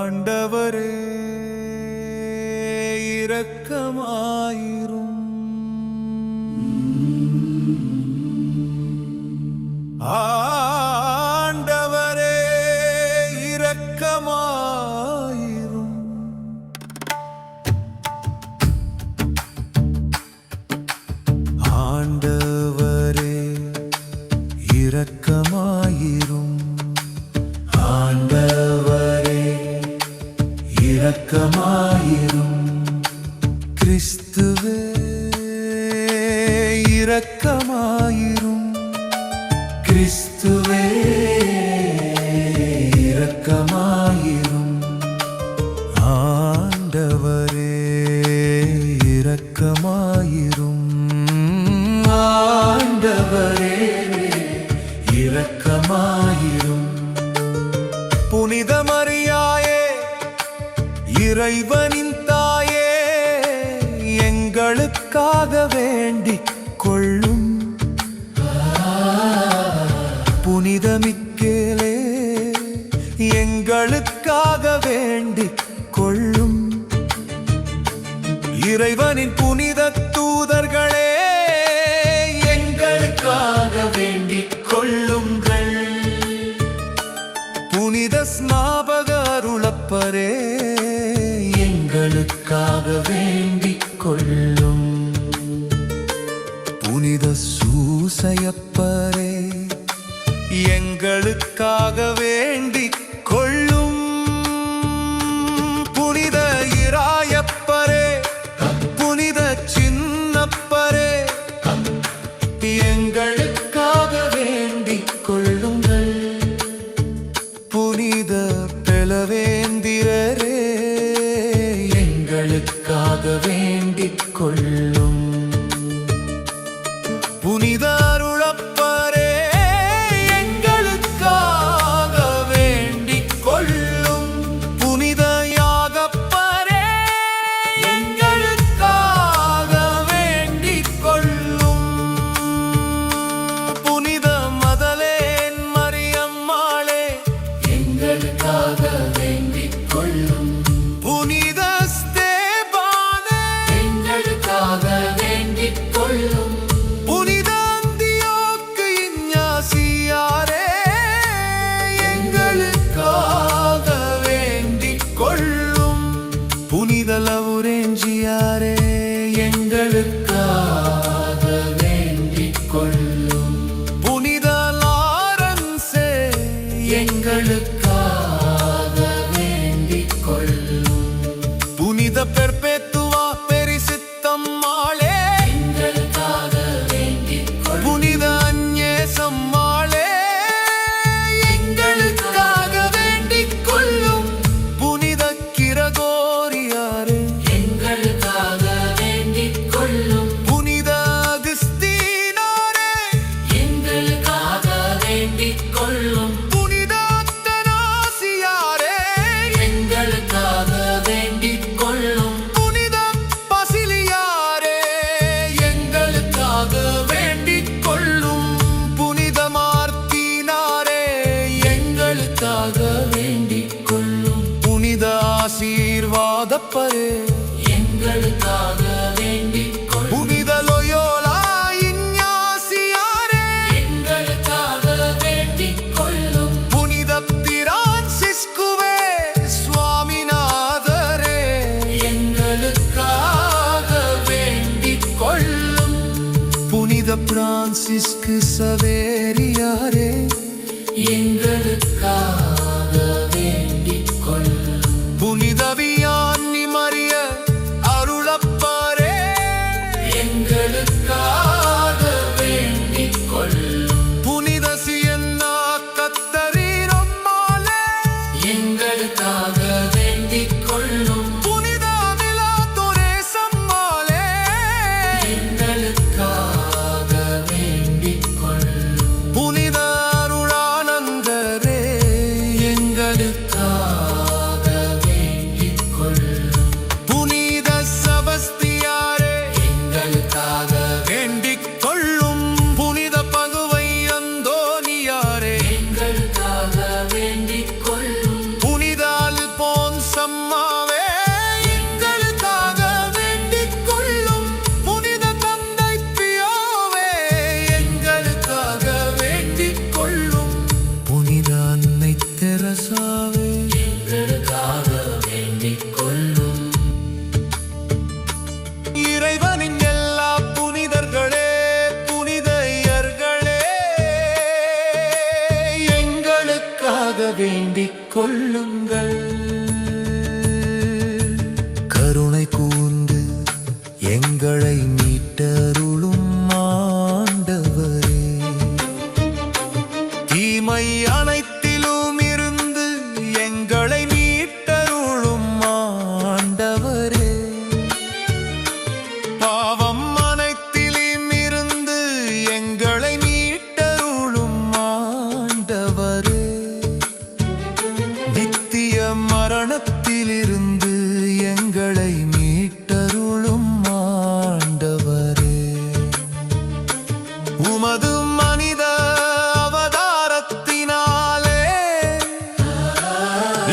ஆண்டவரே இரக்கமாயிரும். ஆண்டவரே இரக்கமாயிரும். ஆண்டவரே இரக்கமாயிரும். ஆண்டவரே இரக்கமாயிரும். கிறிஸ்துவே இரக்கமாயிரும். கிறிஸ்துவே இரக்கமாயிரும். ஆண்டவரே இரக்கமாயிரும். ஆண்டவரே இரக்கமாயிரும். புனித மரியாயே இறைவனின் தாயே, எங்களுக்காக வேண்டிக் கொள்ளும். புனித மிக்கேலே எங்களுக்காக வேண்டிக் கொள்ளும். இறைவனின் புனித தூதர்களே எங்களுக்காக வேண்டிக் கொள்ளுங்கள். புனித ஸ்நாபக அருளப்பரே எங்களுக்காக வேண்டிக் கொள்ளும். புனித சூசையப்பரே எங்களுக்காக வேண்டிக் கொள்ளும். புனித இராயப்பரே புனித சின்னப்பரே எங்களுக்காக வேண்டிக் கொள்ளுங்கள். புனித பெலவேந்திரரே எங்களுக்காக வேண்டிக் கொள்ளும். புனித அருளப்பரே எங்களுக்காக வேண்டிக் கொள்ளும். புனித யாகப்பரே எங்களுக்காக வேண்டிக் கொள்ளும். புனித மதலேன் மரியம்மாளே எங்களுக்காக வேண்டிக் கொள்ளும். புனித ஸ்தேபானே எங்களுக்காக வேண்டிக் கொள்ளும். புனித அந்தியோக்கு இஞ்ஞாசியாரே எங்களுக்காக வேண்டிக் கொள்ளும். புனித லவுரேஞ்சியாரே எங்களுக்காக வேண்டிக் கொள்ளும். புனித லாரன்சே எங்களுக்காக வேண்டிக் கொள்ளும். புனித பெர்பேத்துவா பெரிசித்தம்மாளே எங்களுக்காக வேண்டிக் கொள்ளும். புனித அஞ்ஞேசம்மாளே எங்களுக்காக வேண்டிக் கொள்ளும். புனித கிரகோரியாரே எங்களுக்காக வேண்டிக் கொள்ளும். புனித அகஸ்தீனாரே எங்களுக்காக வேண்டிக் கொள்ளும். புனித அத்தனாசியாரே எங்களுக்காக வேண்டிக் கொள்ளும். புனித பசிலியாரே எங்களுக்காக வேண்டிக் கொள்ளும். புனித மார்த்தீனாரே எங்களுக்காக வேண்டிக் கொள்ளும். புனித ஆசீர்வாதப்பரே எங்களுக்காக வேண்டிக் கொள்ளும். புனித லோயோலா இஞ்ஞாசியாரே எங்களுக்காக வேண்டிக் கொள்ளும். புனித பிரான்சிஸ்குவே சுவாமிநாதரே எங்களுக்காக வேண்டிக் கொள்ளும். புனித பிரான்சிஸ்கு சவேரியாரே எங்களுக்காக வேண்டிக் கொள்ளும். புனித வியான்னி மரிய அருளப்பரே எங்களுக்காக வேண்டிக் கொள்ளும். புனித சியன்னா கத்தரீரம்மாளே எங்களுக்காக வேண்டிக் கொள்ளும். புனித அமிலா தொரேசம்மாளே எங்களுக்காக வேண்டிக் கொள்ளும். புனித அருளானந்தரே வேண்டிக் கொள்ளுங்கள். கருணை கூர்ந்து எங்களை மீட்டருளும் ஆண்டவரே, தீமை அனைத்திலும் இருந்து எங்களை மீட்டருளும் ஆண்டவரே, பாவம் அனைத்திலும் இருந்து எங்களை மீட்டருளும் ஆண்டவரே, நித்திய மரணத்திலிருந்து எங்களை மீட்டருளும் ஆண்டவரே, உமது மனித அவதாரத்தினாலே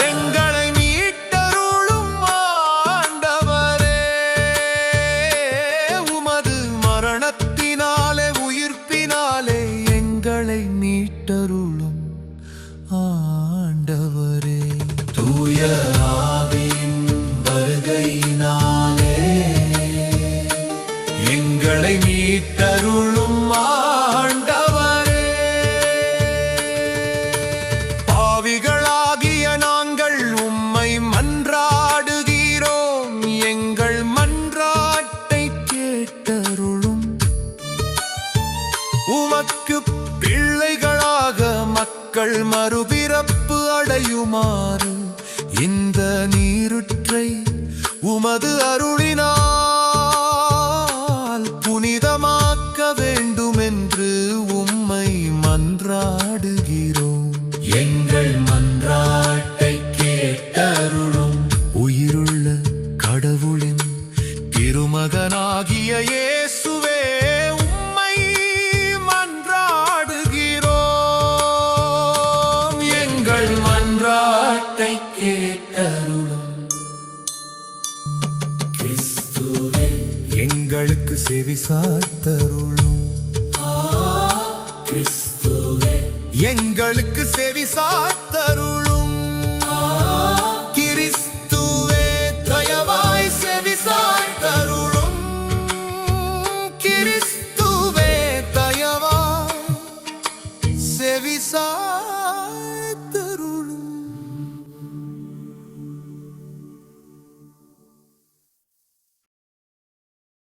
எங்களை மீட்டருளும் ஆண்டவரே, உமது மரணத்தினாலே உயிர்ப்பினாலே எங்களை மீட்டருளும் ஆண்டவரே. தூய ஆவியின் வருகையினாலே எங்களை மீட்டருளும் ஆண்டவரே. பாவிகளாகிய நாங்கள் உம்மை மன்றாடுகிறோம், எங்கள் மன்றாட்டை கேட்டருளும். உமக்கு பிள்ளைகளாக மக்கள் மறுபிறப்பு அடையுமாறு இந்த நீருற்றை உமது அருளினால் புனிதமாக்க வேண்டுமென்று உம்மை மன்றாடுகிறோம். எங்கள் மன்றாட்டை கேட்டருளும். உயிருள்ள கடவுளின் திருமகனாகிய இயேசுவே, உம்மை மன்றாடுகிறோம். எங்கள் மன்றாட்டை கேட்டருளும். கிறிஸ்துவே, எங்களுக்கு செவி சாய்த்தருளும். கிறிஸ்துவே, எங்களுக்கு செவி சாய்த்தருளும். கிறிஸ்துவே, தயவாய் செவி சாய்த்தருளும். கிறிஸ்துவே, தயவாய் செவி சாய்த்தருளும்.